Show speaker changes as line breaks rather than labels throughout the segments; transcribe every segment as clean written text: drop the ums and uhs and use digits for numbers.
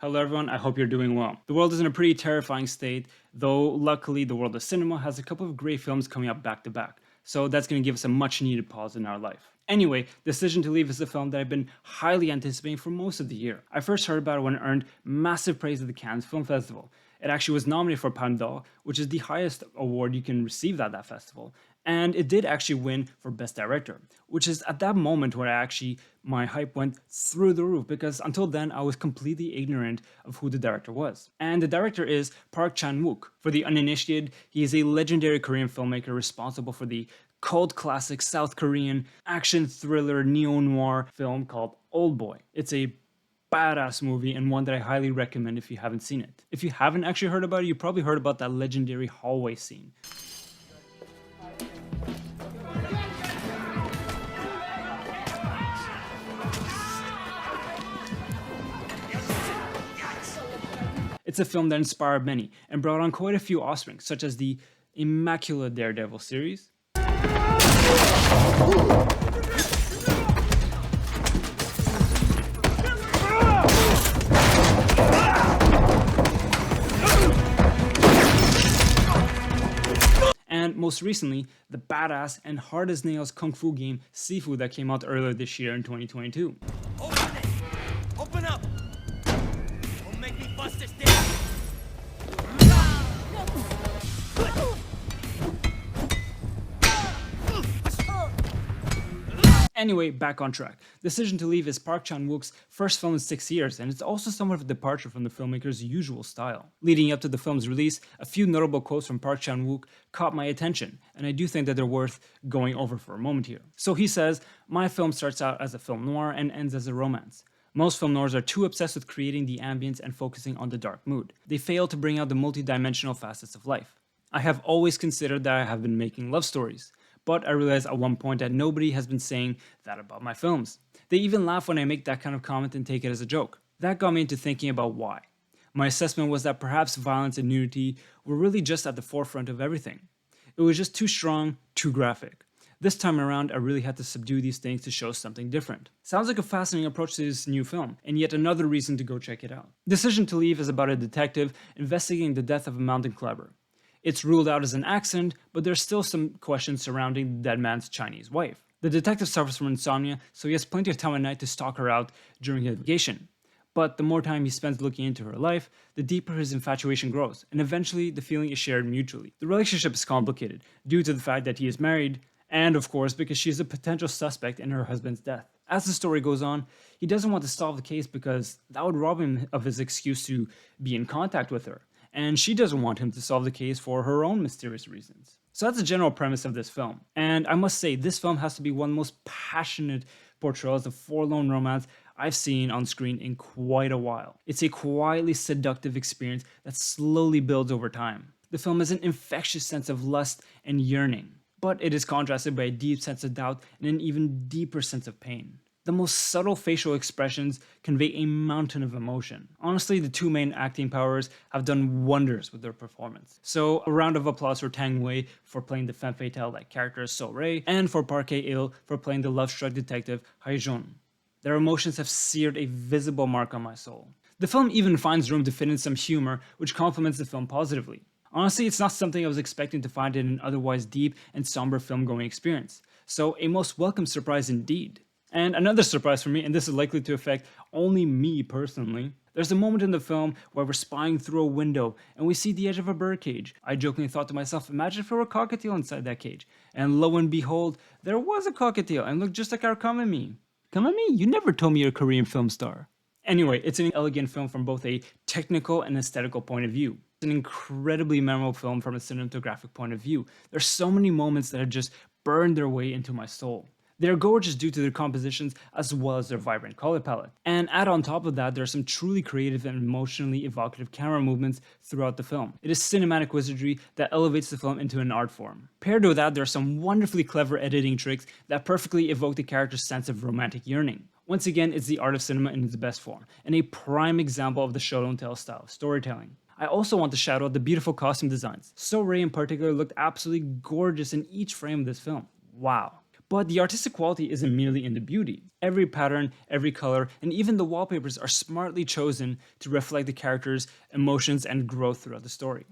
Hello everyone, I hope you're doing well. The world is in a pretty terrifying state, though luckily the world of cinema has a couple of great films coming up back to back, so that's going to give us a much needed pause in our life. Anyway, Decision to Leave is a film that I've been highly anticipating for most of the year. I first heard about it when it earned massive praise at the Cannes Film Festival. It actually was nominated for Palme d'Or, which is the highest award you can receive at that festival, and it did actually win for Best Director, which is at that moment where my hype went through the roof, because until then I was completely ignorant of who the director was. And the director is Park Chan-wook. For the uninitiated, he is a legendary Korean filmmaker responsible for the cult classic South Korean action thriller neo-noir film called Oldboy. It's a badass movie and one that I highly recommend if you haven't seen it. If you haven't actually heard about it, you probably heard about that legendary hallway scene. It's a film that inspired many and brought on quite a few offspring, such as the immaculate Daredevil series, and most recently, the badass and hard as nails kung fu game Sifu that came out earlier this year in 2022.
Open it! Open up! Don't make me bust this down!
Anyway, back on track. Decision to Leave is Park Chan-wook's first film in 6 years, and it's also somewhat of a departure from the filmmaker's usual style. Leading up to the film's release, a few notable quotes from Park Chan-wook caught my attention, and I do think that they're worth going over for a moment here. So he says, "My film starts out as a film noir and ends as a romance. Most film noirs are too obsessed with creating the ambience and focusing on the dark mood. They fail to bring out the multi-dimensional facets of life. I have always considered that I have been making love stories. But I realized at one point that nobody has been saying that about my films. They even laugh when I make that kind of comment and take it as a joke. That got me into thinking about why. My assessment was that perhaps violence and nudity were really just at the forefront of everything. It was just too strong, too graphic. This time around, I really had to subdue these things to show something different." Sounds like a fascinating approach to this new film, and yet another reason to go check it out. Decision to Leave is about a detective investigating the death of a mountain climber. It's ruled out as an accident, but there's still some questions surrounding the dead man's Chinese wife. The detective suffers from insomnia, so he has plenty of time at night to stalk her out during his vacation. But the more time he spends looking into her life, the deeper his infatuation grows, and eventually the feeling is shared mutually. The relationship is complicated, due to the fact that he is married, and of course because she is a potential suspect in her husband's death. As the story goes on, he doesn't want to solve the case because that would rob him of his excuse to be in contact with her. And she doesn't want him to solve the case for her own mysterious reasons. So that's the general premise of this film. And I must say, this film has to be one of the most passionate portrayals of forlorn romance I've seen on screen in quite a while. It's a quietly seductive experience that slowly builds over time. The film has an infectious sense of lust and yearning, but it is contrasted by a deep sense of doubt and an even deeper sense of pain. The most subtle facial expressions convey a mountain of emotion. Honestly, the two main acting powers have done wonders with their performance. So a round of applause for Tang Wei for playing the femme fatale-like character So Rei, and for Park Hae-il for playing the love-struck detective Hae-jun. Their emotions have seared a visible mark on my soul. The film even finds room to fit in some humor, which complements the film positively. Honestly, it's not something I was expecting to find in an otherwise deep and somber film-going experience. So a most welcome surprise indeed. And another surprise for me, and this is likely to affect only me personally, there's a moment in the film where we're spying through a window and we see the edge of a birdcage. I jokingly thought to myself, imagine if there were a cockatiel inside that cage. And lo and behold, there was a cockatiel and looked just like our Kamami. Kamami, you never told me you're a Korean film star. Anyway, it's an elegant film from both a technical and aesthetical point of view. It's an incredibly memorable film from a cinematographic point of view. There's so many moments that have just burned their way into my soul. They're gorgeous due to their compositions as well as their vibrant color palette. And add on top of that, there are some truly creative and emotionally evocative camera movements throughout the film. It is cinematic wizardry that elevates the film into an art form. Paired with that, there are some wonderfully clever editing tricks that perfectly evoke the character's sense of romantic yearning. Once again, it's the art of cinema in its best form, and a prime example of the show don't tell style of storytelling. I also want to shout out the beautiful costume designs. So Rei in particular looked absolutely gorgeous in each frame of this film. Wow. But the artistic quality isn't merely in the beauty. Every pattern, every color, and even the wallpapers are smartly chosen to reflect the characters' emotions and growth throughout the story.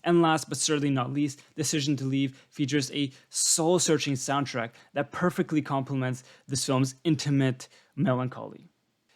And last but certainly not least, Decision to Leave features a soul-searching soundtrack that perfectly complements this film's intimate melancholy.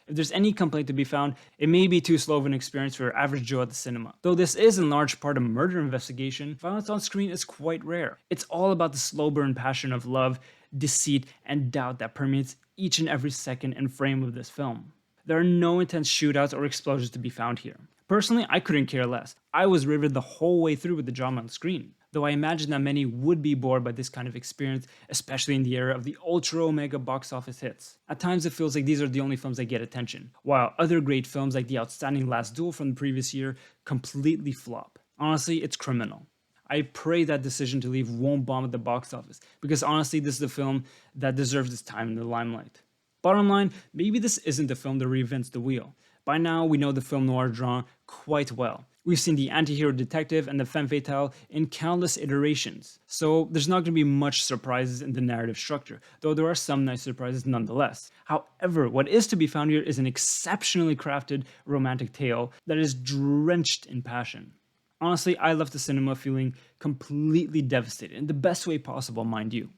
If there's any complaint to be found, it may be too slow of an experience for your average Joe at the cinema. Though this is in large part a murder investigation, violence on screen is quite rare. It's all about the slow burn passion of love, deceit, and doubt that permeates each and every second and frame of this film. There are no intense shootouts or explosions to be found here. Personally, I couldn't care less. I was riveted the whole way through with the drama on screen. Though I imagine that many would be bored by this kind of experience, especially in the era of the ultra omega box office hits. At times it feels like these are the only films that get attention, while other great films like the outstanding Last Duel from the previous year completely flop. Honestly, it's criminal. I pray that Decision to Leave won't bomb at the box office, because honestly this is the film that deserves its time in the limelight. Bottom line, maybe this isn't the film that reinvents the wheel. By now, we know the film noir genre quite well. We've seen the anti-hero detective and the femme fatale in countless iterations, so there's not going to be much surprises in the narrative structure, though there are some nice surprises nonetheless. However, what is to be found here is an exceptionally crafted romantic tale that is drenched in passion. Honestly, I left the cinema feeling completely devastated, in the best way possible, mind you.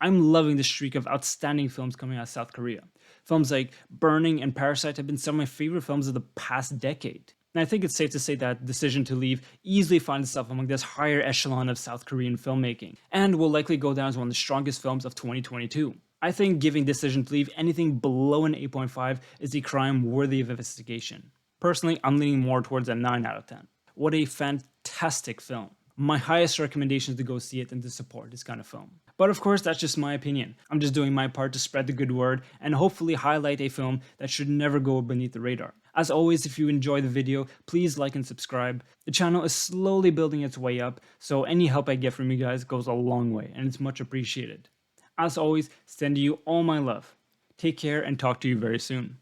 I'm loving the streak of outstanding films coming out of South Korea. Films like Burning and Parasite have been some of my favorite films of the past decade. And I think it's safe to say that Decision to Leave easily finds itself among this higher echelon of South Korean filmmaking, and will likely go down as one of the strongest films of 2022. I think giving Decision to Leave anything below an 8.5 is a crime worthy of investigation. Personally, I'm leaning more towards a 9 out of 10. What a fantastic film. My highest recommendation is to go see it and to support this kind of film. But of course, that's just my opinion. I'm just doing my part to spread the good word and hopefully highlight a film that should never go beneath the radar. As always, if you enjoy the video, please like and subscribe. The channel is slowly building its way up, so any help I get from you guys goes a long way, and it's much appreciated. As always, sending you all my love. Take care and talk to you very soon.